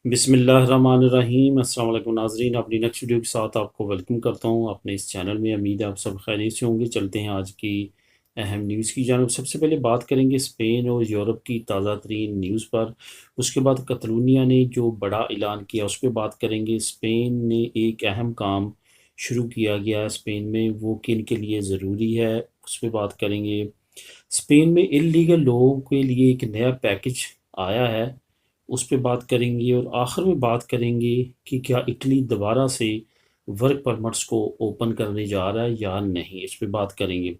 بسم اللہ الرحمن الرحیم۔ السلام علیکم ناظرین، اپنی نیکسٹ ویڈیو کے ساتھ آپ کو ویلکم کرتا ہوں اپنے اس چینل میں۔ امید ہے آپ سب خیریت سے ہوں گے۔ چلتے ہیں آج کی اہم نیوز کی جانب۔ سب سے پہلے بات کریں گے اسپین اور یورپ کی تازہ ترین نیوز پر، اس کے بعد کتلونیا نے جو بڑا اعلان کیا اس پہ بات کریں گے۔ اسپین نے ایک اہم کام شروع کیا گیا ہے اسپین میں، وہ کن کے لیے ضروری ہے اس پہ بات کریں گے۔ اسپین میں انلیگل لوگوں کے لیے ایک نیا پیکج آیا ہے، اس پہ بات کریں گے، اور آخر میں بات کریں گے کہ کیا اٹلی دوبارہ سے ورک پرمٹس کو اوپن کرنے جا رہا ہے یا نہیں، اس پہ بات کریں گے۔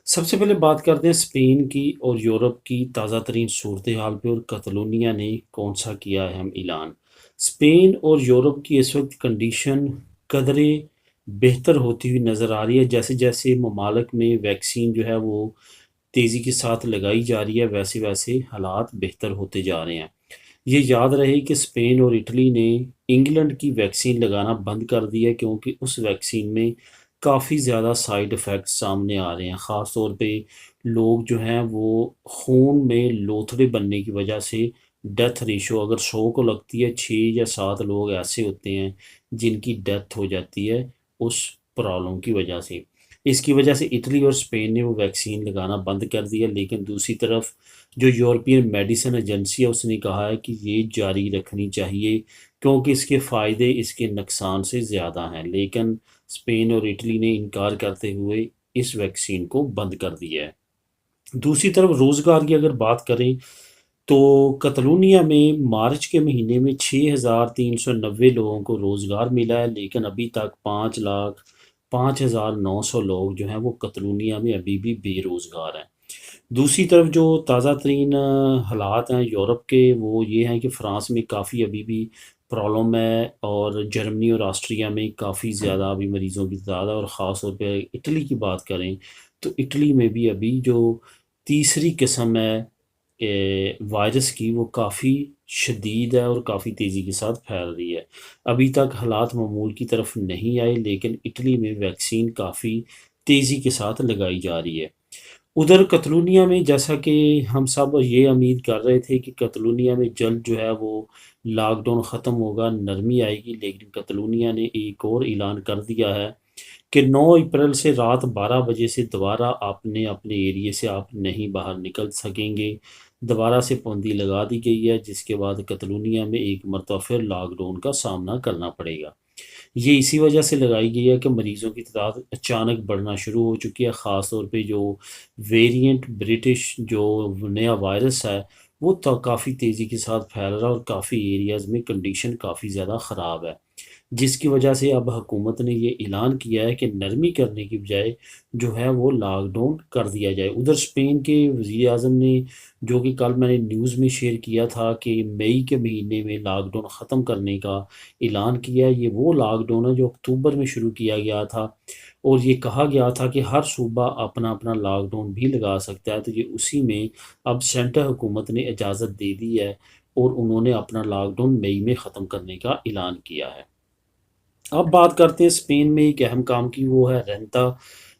سب سے پہلے بات کرتے ہیں اسپین کی اور یورپ کی تازہ ترین صورتحال پہ، اور کتلونیا نے کون سا کیا اہم اعلان۔ اسپین اور یورپ کی اس وقت کنڈیشن قدرے بہتر ہوتی ہوئی نظر آ رہی ہے، جیسے جیسے ممالک میں ویکسین جو ہے وہ تیزی کے ساتھ لگائی جا رہی ہے، ویسے ویسے حالات بہتر ہوتے جا رہے ہیں۔ یہ یاد رہے کہ اسپین اور اٹلی نے انگلینڈ کی ویکسین لگانا بند کر دی ہے، کیونکہ اس ویکسین میں کافی زیادہ سائیڈ ایفیکٹس سامنے آ رہے ہیں۔ خاص طور پہ لوگ جو ہیں وہ خون میں لوتھڑے بننے کی وجہ سے ڈیتھ ریشو اگر 100 کو لگتی ہے، 6 یا 7 لوگ ایسے ہوتے ہیں جن کی ڈیتھ ہو جاتی ہے اس پرابلم کی وجہ سے۔ اس کی وجہ سے اٹلی اور اسپین نے وہ ویکسین لگانا بند کر دیا، لیکن دوسری طرف جو یورپین میڈیسن ایجنسی ہے اس نے کہا ہے کہ یہ جاری رکھنی چاہیے، کیونکہ اس کے فائدے اس کے نقصان سے زیادہ ہیں، لیکن اسپین اور اٹلی نے انکار کرتے ہوئے اس ویکسین کو بند کر دیا ہے۔ دوسری طرف روزگار کی اگر بات کریں تو کتلونیا میں مارچ کے مہینے میں 6,390 لوگوں کو روزگار ملا ہے، لیکن ابھی تک 5,05,900 لوگ جو ہیں وہ کتلونیا میں ابھی بھی بے روزگار ہیں۔ دوسری طرف جو تازہ ترین حالات ہیں یورپ کے، وہ یہ ہیں کہ فرانس میں کافی ابھی بھی پرابلم ہے، اور جرمنی اور آسٹریا میں کافی زیادہ ابھی مریضوں کی تعداد ہے، اور خاص طور پہ اٹلی کی بات کریں تو اٹلی میں بھی ابھی جو تیسری قسم ہے وائرس کی، وہ کافی شدید ہے اور کافی تیزی کے ساتھ پھیل رہی ہے۔ ابھی تک حالات معمول کی طرف نہیں آئے، لیکن اٹلی میں ویکسین کافی تیزی کے ساتھ لگائی جا رہی ہے۔ ادھر کتلونیا میں جیسا کہ ہم سب یہ امید کر رہے تھے کہ کتلونیا میں جلد جو ہے وہ لاک ڈاؤن ختم ہوگا، نرمی آئے گی، لیکن کتلونیا نے ایک اور اعلان کر دیا ہے کہ 9 اپریل سے رات 12 بجے سے دوبارہ اپنے ایریے سے آپ نہیں باہر نکل سکیں گے۔ دوبارہ سے پابندی لگا دی گئی ہے، جس کے بعد کتلونیا میں ایک مرتبہ پھر لاک ڈاؤن کا سامنا کرنا پڑے گا۔ یہ اسی وجہ سے لگائی گئی ہے کہ مریضوں کی تعداد اچانک بڑھنا شروع ہو چکی ہے، خاص طور پہ جو ویریئنٹ برٹش جو نیا وائرس ہے وہ کافی تیزی کے ساتھ پھیل رہا ہے، اور کافی ایریاز میں کنڈیشن کافی زیادہ خراب ہے، جس کی وجہ سے اب حکومت نے یہ اعلان کیا ہے کہ نرمی کرنے کی بجائے جو ہے وہ لاک ڈاؤن کر دیا جائے۔ ادھر اسپین کے وزیر اعظم نے، جو کہ کل میں نے نیوز میں شیئر کیا تھا کہ مئی کے مہینے میں لاک ڈاؤن ختم کرنے کا اعلان کیا ہے، یہ وہ لاک ڈاؤن ہے جو اکتوبر میں شروع کیا گیا تھا، اور یہ کہا گیا تھا کہ ہر صوبہ اپنا اپنا لاک ڈاؤن بھی لگا سکتا ہے، تو یہ اسی میں اب سینٹر حکومت نے اجازت دے دی ہے، اور انہوں نے اپنا لاک ڈاؤن مئی میں ختم کرنے کا اعلان کیا ہے۔ اب بات کرتے ہیں اسپین میں ایک اہم کام کی، وہ ہے رینتا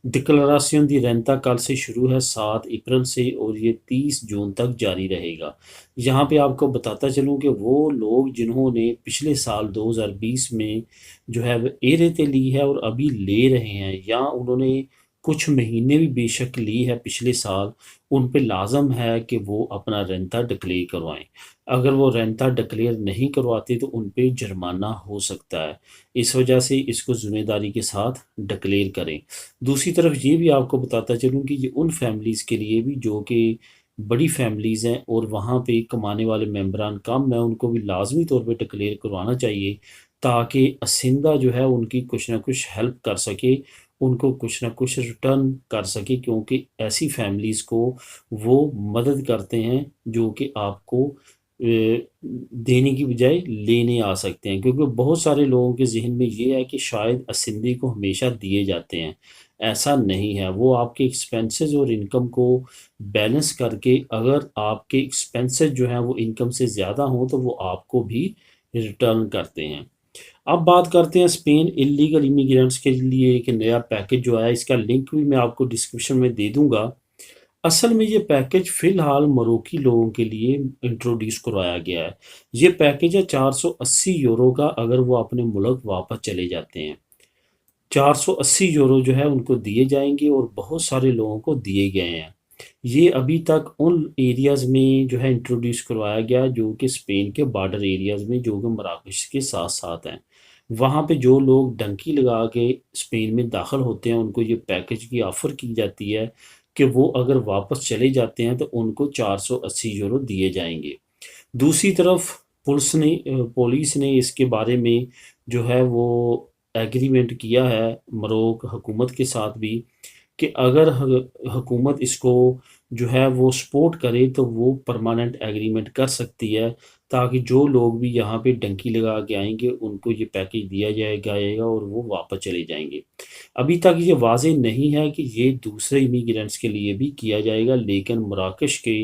ڈکلراسیون دی رینتا، کل سے شروع ہے 7 اپریل سے، اور یہ 30 جون تک جاری رہے گا۔ یہاں پہ آپ کو بتاتا چلوں کہ وہ لوگ جنہوں نے پچھلے سال 2020 میں جو ہے وہ ایرتے لی ہے اور ابھی لے رہے ہیں، یا انہوں نے کچھ مہینے بھی بے شک لی ہے پچھلے سال، ان پہ لازم ہے کہ وہ اپنا رینتا ڈکلیئر کروائیں۔ اگر وہ رینتا ڈکلیئر نہیں کرواتے تو ان پہ جرمانہ ہو سکتا ہے، اس وجہ سے اس کو ذمہ داری کے ساتھ ڈکلیئر کریں۔ دوسری طرف یہ بھی آپ کو بتاتا چلوں کہ یہ ان فیملیز کے لیے بھی جو کہ بڑی فیملیز ہیں اور وہاں پہ کمانے والے ممبران کم ہیں، ان کو بھی لازمی طور پہ ڈکلیئر کروانا چاہیے، تاکہ اسندہ جو ہے ان کی کچھ نہ کچھ ہیلپ کر سکے، ان کو کچھ نہ کچھ ریٹرن کر سکے، کیونکہ ایسی فیملیز کو وہ مدد کرتے ہیں جو کہ آپ کو دینے کی بجائے لینے آ سکتے ہیں، کیونکہ بہت سارے لوگوں کے ذہن میں یہ ہے کہ شاید اسندی کو ہمیشہ دیے جاتے ہیں، ایسا نہیں ہے۔ وہ آپ کے ایکسپینسز اور انکم کو بیلنس کر کے، اگر آپ کے ایکسپینسز جو ہیں وہ انکم سے زیادہ ہوں تو وہ آپ کو بھی ریٹرن کرتے ہیں۔ اب بات کرتے ہیں اسپین انلیگل امیگرینٹس کے لیے ایک نیا پیکج جو ہے، اس کا لنک بھی میں آپ کو ڈسکرپشن میں دے دوں گا، اصل میں یہ پیکج فی الحال مروکی لوگوں کے لیے انٹروڈیوس کروایا گیا ہے۔ یہ پیکج ہے 480 یورو کا، اگر وہ اپنے ملک واپس چلے جاتے ہیں۔ 480 یورو جو ہے ان کو دیے جائیں گے، اور بہت سارے لوگوں کو دیے گئے ہیں۔ یہ ابھی تک ان ایریاز میں جو ہے انٹروڈیوس کروایا گیا جو کہ اسپین کے بارڈر ایریاز میں، جو کہ مراکش کے ساتھ ساتھ ہیں۔ وہاں پہ جو لوگ ڈنکی لگا کے اسپین میں داخل ہوتے ہیں، ان کو یہ پیکج کی آفر کی جاتی ہے کہ وہ اگر واپس چلے جاتے ہیں تو ان کو 480 یورو دیے جائیں گے۔ دوسری طرف پولیس نے اس کے بارے میں جو ہے وہ ایگریمنٹ کیا ہے مروک حکومت کے ساتھ بھی، کہ اگر حکومت اس کو جو ہے وہ سپورٹ کرے تو وہ پرماننٹ ایگریمنٹ کر سکتی ہے، تاکہ جو لوگ بھی یہاں پہ ڈنکی لگا کے آئیں گے ان کو یہ پیکج دیا جائے گا اور وہ واپس چلے جائیں گے۔ ابھی تک یہ واضح نہیں ہے کہ یہ دوسرے امیگرینٹس کے لیے بھی کیا جائے گا، لیکن مراکش کے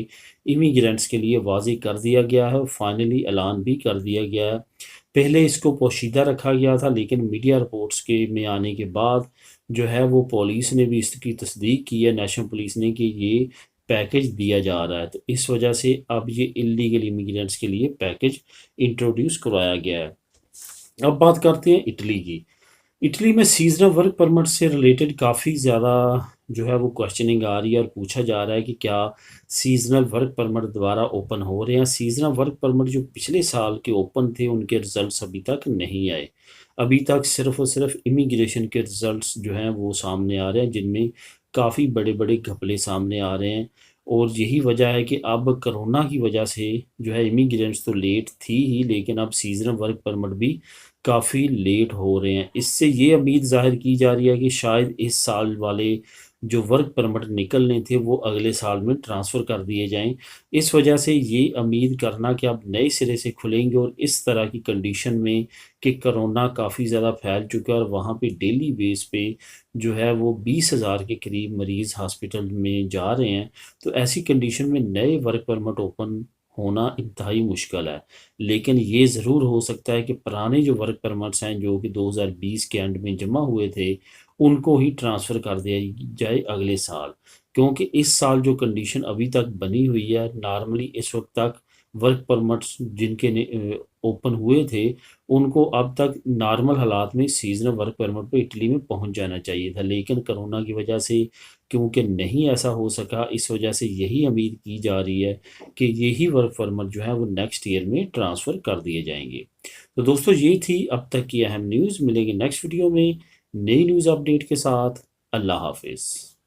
امیگرینٹس کے لیے واضح کر دیا گیا ہے، فائنلی اعلان بھی کر دیا گیا ہے۔ پہلے اس کو پوشیدہ رکھا گیا تھا، لیکن میڈیا رپورٹس کے میں آنے کے بعد جو ہے وہ پولیس نے بھی اس کی تصدیق کی ہے، نیشنل پولیس نے، کہ یہ پیکج دیا جا رہا ہے۔ تو اس وجہ سے اب یہ انلیگل امیگرینٹس کے لیے پیکج انٹروڈیوس کروایا گیا ہے۔ اب بات کرتے ہیں اٹلی کی۔ اٹلی میں سیزنل ورک پرمٹ سے ریلیٹڈ کافی زیادہ جو ہے وہ کوشچننگ آ رہی ہے، اور پوچھا جا رہا ہے کہ کیا سیزنل ورک پرمٹ دوبارہ اوپن ہو رہے ہیں۔ سیزنل ورک پرمٹ جو پچھلے سال کے اوپن تھے ان کے رزلٹس ابھی تک نہیں آئے۔ ابھی تک صرف اور صرف امیگریشن کے رزلٹس جو ہیں وہ سامنے آ رہے ہیں، جن میں کافی بڑے بڑے گھپلے سامنے آ رہے ہیں، اور یہی وجہ ہے کہ اب کرونا کی وجہ سے جو ہے امیگرینٹس تو لیٹ تھی ہی، لیکن اب سیزنل ورک پرمٹ بھی کافی لیٹ ہو رہے ہیں۔ اس سے یہ امید ظاہر کی جا رہی ہے کہ شاید اس سال والے جو ورک پرمٹ نکلنے تھے وہ اگلے سال میں ٹرانسفر کر دیے جائیں۔ اس وجہ سے یہ امید کرنا کہ اب نئے سرے سے کھلیں گے، اور اس طرح کی کنڈیشن میں کہ کرونا کافی زیادہ پھیل چکا ہے اور وہاں پہ ڈیلی بیس پہ جو ہے وہ 20,000 کے قریب مریض ہاسپٹل میں جا رہے ہیں، تو ایسی کنڈیشن میں نئے ورک پرمٹ اوپن ہونا انتہائی مشکل ہے۔ لیکن یہ ضرور ہو سکتا ہے کہ پرانے جو ورک پرمٹس ہیں جو کہ 2020 کے اینڈ میں جمع ہوئے تھے ان کو ہی ٹرانسفر کر دیا جائے اگلے سال، کیونکہ اس سال جو کنڈیشن ابھی تک بنی ہوئی ہے، نارملی اس وقت تک ورک پرمٹس جن کے اوپن ہوئے تھے ان کو اب تک نارمل حالات میں سیزنل ورک پرمٹ پہ اٹلی میں پہنچ جانا چاہیے تھا، لیکن کرونا کی وجہ سے کیونکہ نہیں ایسا ہو سکا، اس وجہ سے یہی امید کی جا رہی ہے کہ یہی ورک پرمٹ جو ہے وہ نیکسٹ ایئر میں ٹرانسفر کر دیے جائیں گے۔ تو دوستو یہ تھی اب تک کی اہم نیوز۔ ملیں گے نیکسٹ ویڈیو میں نئی نیوز اپڈیٹ کے ساتھ۔ اللہ حافظ۔